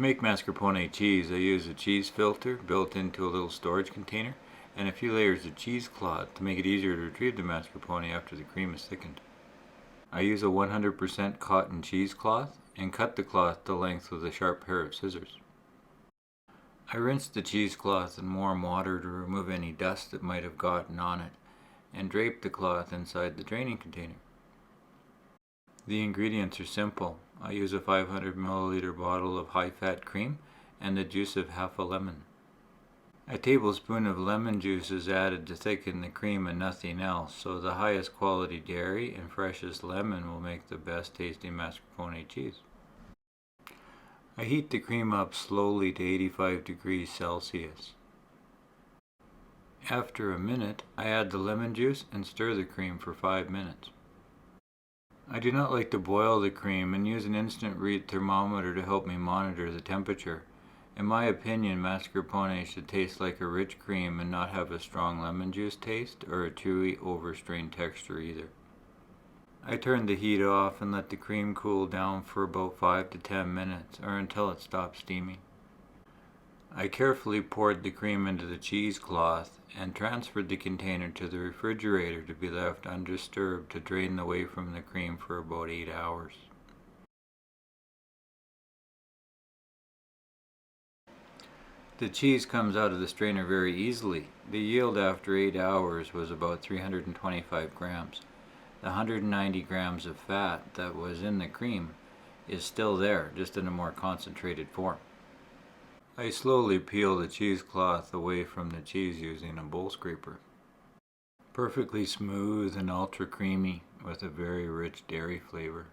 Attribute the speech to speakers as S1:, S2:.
S1: To make mascarpone cheese, I use a cheese filter built into a little storage container and a few layers of cheesecloth to make it easier to retrieve the mascarpone after the cream is thickened. I use a 100% cotton cheesecloth and cut the cloth to length with a sharp pair of scissors. I rinse the cheesecloth in warm water to remove any dust that might have gotten on it and drape the cloth inside the draining container. The ingredients are simple. I use a 500 milliliter bottle of high-fat cream and the juice of half a lemon. A tablespoon of lemon juice is added to thicken the cream and nothing else, so the highest quality dairy and freshest lemon will make the best tasting mascarpone cheese. I heat the cream up slowly to 85 degrees Celsius. After a minute, I add the lemon juice and stir the cream for 5 minutes. I do not like to boil the cream and use an instant read thermometer to help me monitor the temperature. In my opinion, mascarpone should taste like a rich cream and not have a strong lemon juice taste or a chewy, overstrained texture either. I turn the heat off and let the cream cool down for about 5 to 10 minutes or until it stops steaming. I carefully poured the cream into the cheesecloth and transferred the container to the refrigerator to be left undisturbed to drain the whey from the cream for about 8 hours. The cheese comes out of the strainer very easily. The yield after 8 hours was about 325 grams. The 190 grams of fat that was in the cream is still there, just in a more concentrated form. I slowly peel the cheesecloth away from the cheese using a bowl scraper. Perfectly smooth and ultra creamy with a very rich dairy flavor.